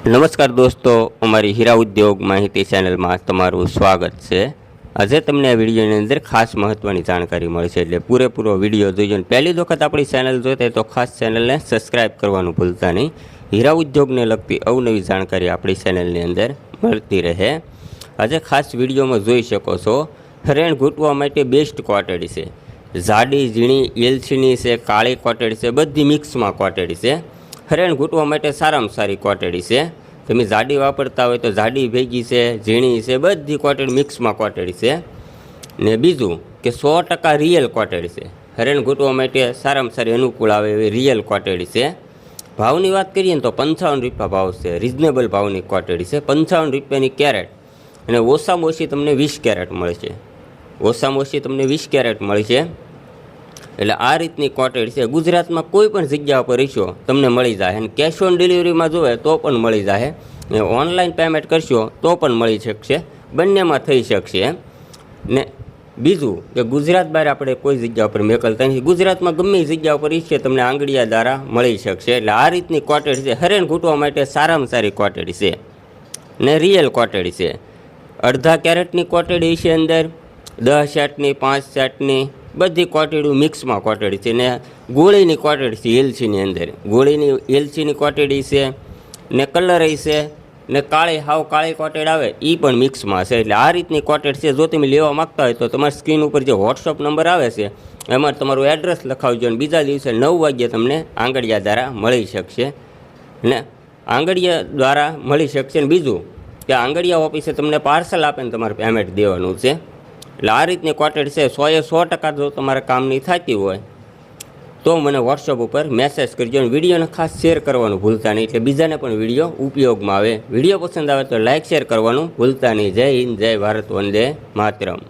નમસ્કાર દોસ્તો, અમારી હીરા ઉદ્યોગ માહિતી ચેનલમાં તમારું સ્વાગત છે। આજે તમને આ વિડીયોની અંદર ખાસ મહત્ત્વની જાણકારી મળશે, એટલે પૂરેપૂરો વિડીયો જોઈજો। પહેલી વખત આપણી ચેનલ જોતા તો ખાસ ચેનલને સબસ્ક્રાઈબ કરવાનું ભૂલતા નહીં। હીરા ઉદ્યોગને લગતી અવનવી જાણકારી આપણી ચેનલની અંદર મળતી રહે। આજે ખાસ વિડીયોમાં જોઈ શકો છો, હરેણ ઘૂંટવા માટે બેસ્ટ કોટેડી છે। જાડી ઝીણી એલચીની છે, કાળી કોટેડી છે, બધી મિક્સમાં કોટેડી છે। હરેણ ઘૂંટવા માટે સારામાં સારી કોટેડી છે। તમે જાડી વાપરતા હોય તો જાડી ભેગી છે, ઝીણી છે, બધી કોટેડી મિક્સમાં કોટેડી છે। ને બીજું કે 100% રિયલ કોટેડી છે। હરેણ ઘૂંટવા માટે સારામાં સારી અનુકૂળ આવે એવી રિયલ કોટેડી છે। ભાવની વાત કરીએ ને તો 55 રૂપિયા ભાવ છે, રિઝનેબલ ભાવની કોટેડી છે। 55 રૂપિયાની કેરેટ અને ઓછામાં ઓછી તમને 20 કેરેટ મળશે। ઓછામાં ઓછી તમને 20 કેરેટ મળશે। એટલે આ રીતની કોટેડ છે। ગુજરાતમાં કોઈ પણ જગ્યા પર રહીશો તમને મળી જાય, અને કેશ ઓન ડિલિવરીમાં જોવે તો પણ મળી જાય, ને ઓનલાઈન પેમેન્ટ કરશો તો પણ મળી શકશે, બંનેમાં થઈ શકશે। ને બીજું કે ગુજરાત બહાર આપણે કોઈ જગ્યા પર મોકલતા નથી, ગુજરાતમાં ગમે એ જગ્યા પર રહીશે તમને આંગળીયા દ્વારા મળી શકશે। એટલે આ રીતની કોટેડ છે, હરેણ ઘૂંટવા માટે સારામાં સારી કોટેડ છે ને રિયલ કોટેડ છે। અડધા કેરેટની કોટેડી છે, અંદર 10 સેટની 5 સેટની બધી કોટેડી મિક્સમાં કોટેડી છે। ને ગોળીની કોટેડી છે, એલચીની અંદર ગોળીની એલચીની કોટેડી છે, ને કલર છે, ને કાળી હાવ કાળી કોટેડ આવે એ પણ મિક્સમાં છે। એટલે આ રીતની કોટેડ છે। જો તમે લેવા માગતા હોય તો તમારી સ્ક્રીન ઉપર જે વોટ્સઅપ નંબર આવે છે એમાં તમારું એડ્રેસ લખાવજો, અને બીજા દિવસે 9 વાગ્યે તમને આંગળીયા દ્વારા મળી શકશે, ને આંગળીયા દ્વારા મળી શકશે। ને બીજું કે આંગળીયા ઓફિસે તમને પાર્સલ આપે ને તમારે પેમેન્ટ દેવાનું છે। એટલે આ રીતની કોટેડ છે। 100% જો તમારે કામની થતી હોય તો મને વોટ્સઅપ ઉપર મેસેજ કરજો, અને વિડીયોને ખાસ શેર કરવાનું ભૂલતા નહીં, એટલે બીજાને પણ વિડીયો ઉપયોગમાં આવે। વિડીયો પસંદ આવે તો લાઇક શેર કરવાનું ભૂલતા નહીં। જય હિન્દ, જય ભારત, વંદે માતરમ।